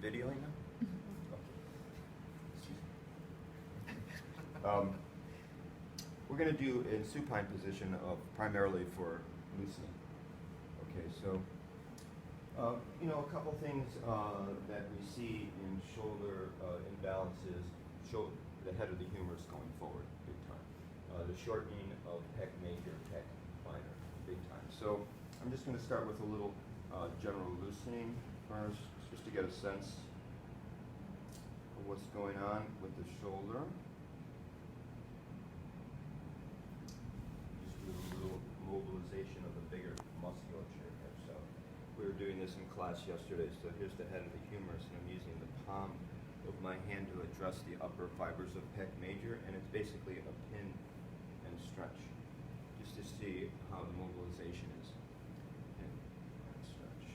videoing now? Okay. We're going to do in supine position primarily for loosening. Okay, so you know, a couple things that we see in shoulder imbalances show the head of the humerus going forward big time. The shortening of pec major, pec minor, big time. So I'm just going to start with a little general loosening first, just to get a sense of what's going on with the shoulder. Just do a little mobilization of the bigger musculature here. So we were doing this in class yesterday. So here's the head of the humerus, and I'm using the palm of my hand to address the upper fibers of pec major, and it's basically a pin and stretch, just to see how the mobilization is. Pin and stretch.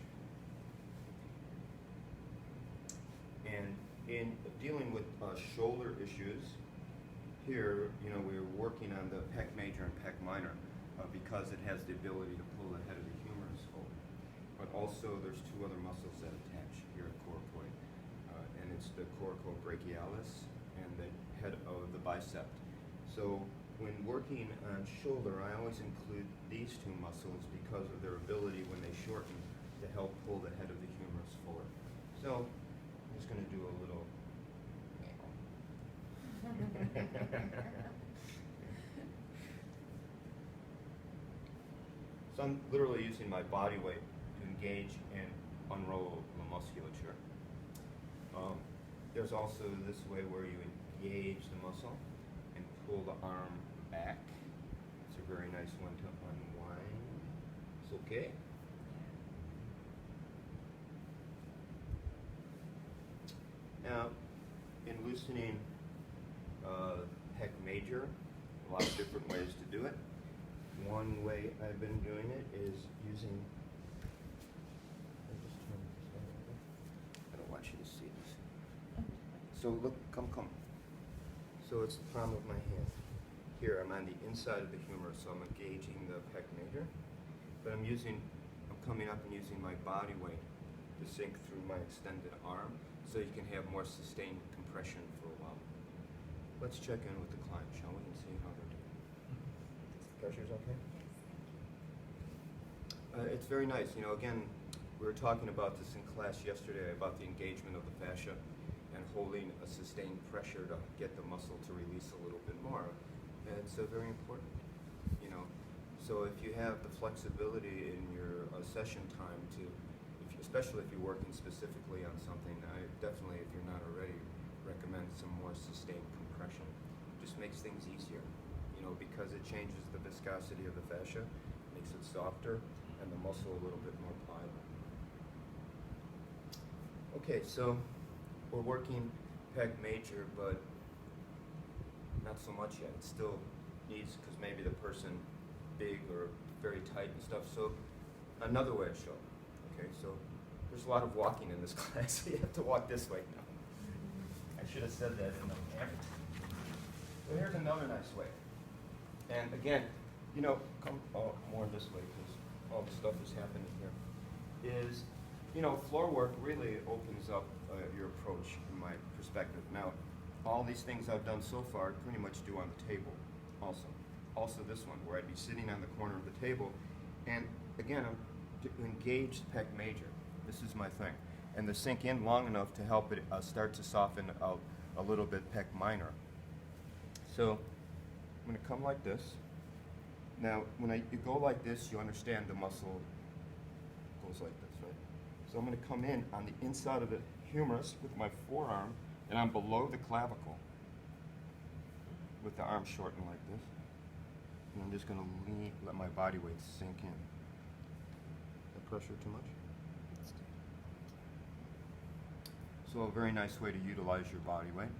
And in dealing with shoulder issues, here, you know, we're working on the pec major and pec minor because it has the ability to pull the head of the humerus forward. But also, there's two other muscles that attach here at coracoid, and it's the coracobrachialis and the head of the bicep. So when working on shoulder, I always include these two muscles because of their ability when they shorten to help pull the head of the humerus forward. So I'm just going to do a little. So I'm literally using my body weight to engage and unroll the musculature. There's also this way where you engage the muscle and pull the arm back. It's a very nice one to unwind. It's okay. Now, in loosening pec major, a lot of different ways to do it. One way I've been doing it is using. I don't want you to see this. So look, come. So it's the palm of my hand. Here I'm on the inside of the humerus, so I'm engaging the pec major, but I'm coming up and using my body weight to sink through my extended arm, so you can have more sustained compression for a while. Let's check in with the client, shall we, and see how they're doing. Pressure's okay? It's very nice. You know, again, we were talking about this in class yesterday about the engagement of the fascia and holding a sustained pressure to get the muscle to release a little bit more. It's very important, you know. So if you have the flexibility in your session time especially if you're working specifically on something, I definitely, if you're not already, recommend some more sustained compression. Just makes things easier, you know, because it changes the viscosity of the fascia, makes it softer, and the muscle a little bit more pliable. Okay, so we're working pec major, but not so much yet. It still needs, because maybe the person big or very tight and stuff. So another way to show. Okay, so there's a lot of walking in this class, so you have to walk this way now. I should have said that in the average. So here's another nice way. And again, you know, come more this way because all the stuff is happening here. Is, you know, floor work really opens up your approach from my perspective. Now, all these things I've done so far, I pretty much do on the table also. Also this one, where I'd be sitting on the corner of the table, and again, I'm to engage the pec major. This is my thing. And to sink in long enough to help it start to soften out a little bit pec minor. So I'm going to come like this. Now, when you go like this, you understand the muscle goes like this, right? So I'm going to come in on the inside of the humerus with my forearm, and I'm below the clavicle with the arm shortened like this. And I'm just going to let my body weight sink in. Pressure too much? So a very nice way to utilize your body weight.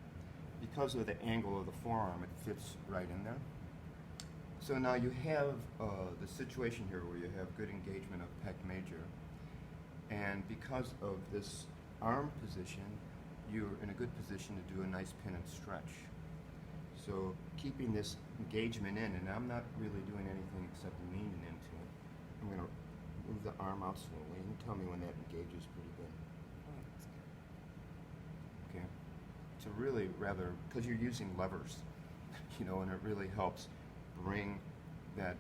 Because of the angle of the forearm, it fits right in there. So now you have the situation here where you have good engagement of pec major, and because of this arm position, you're in a good position to do a nice pin and stretch. So keeping this engagement in, and I'm not really doing anything except leaning into it. I'm going to move the arm out slowly and tell me when that engages pretty good. it's a really rather, because you're using levers, and it really helps bring that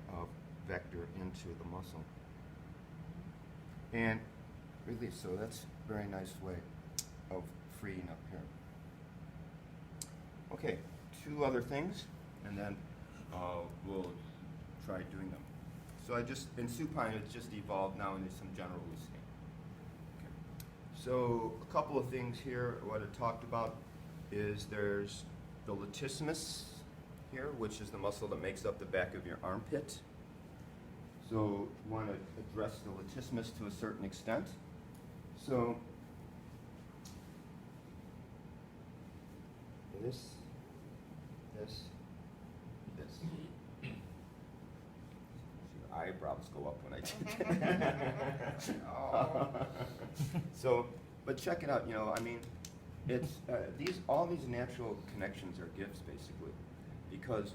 vector into the muscle. And release, so that's a very nice way of freeing up here. Okay, 2 other things, and then we'll try doing them. So in supine, it's just evolved now into some general loosening. Okay. So a couple of things here, what I talked about is there's the latissimus here, which is the muscle that makes up the back of your armpit. So you want to address the latissimus to a certain extent. So this. See, the eyebrows go up when I do that. So, but check it out. It's all these natural connections are gifts, basically, because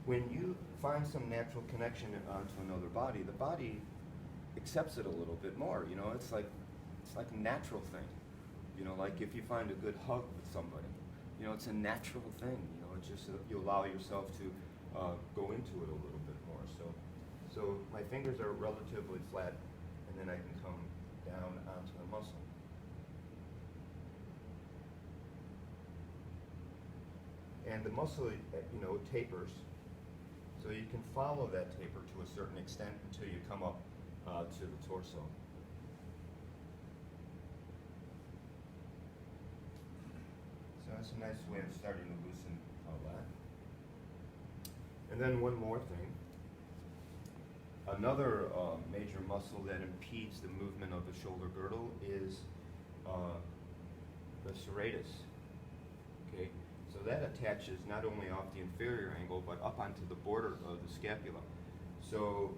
when you find some natural connection onto another body, the body accepts it a little bit more. It's like a natural thing. Like if you find a good hug with somebody, it's a natural thing. It's just you allow yourself to go into it a little bit more. So my fingers are relatively flat, and then I can come down onto the muscle. And the muscle, tapers. So you can follow that taper to a certain extent until you come up to the torso. So that's a nice way of starting to loosen all that. And then one more thing. Another major muscle that impedes the movement of the shoulder girdle is the serratus. Okay, so that attaches not only off the inferior angle but up onto the border of the scapula. So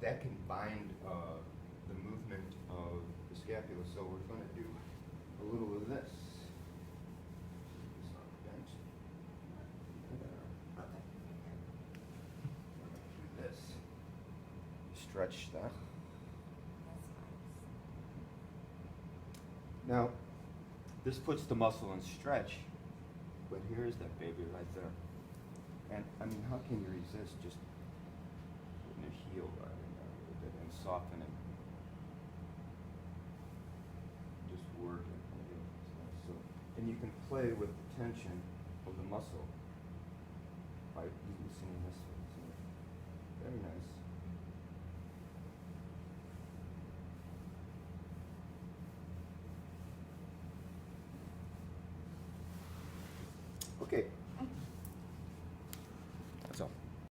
that can bind the movement of the scapula. So we're going to do a little of this. Stretch that. Now, this puts the muscle in stretch, but here's that baby right there. And how can you resist just putting a heel right in there a little bit and softening? Just working. So, and you can play with the tension of the muscle by loosening this one. So, very nice. Okay,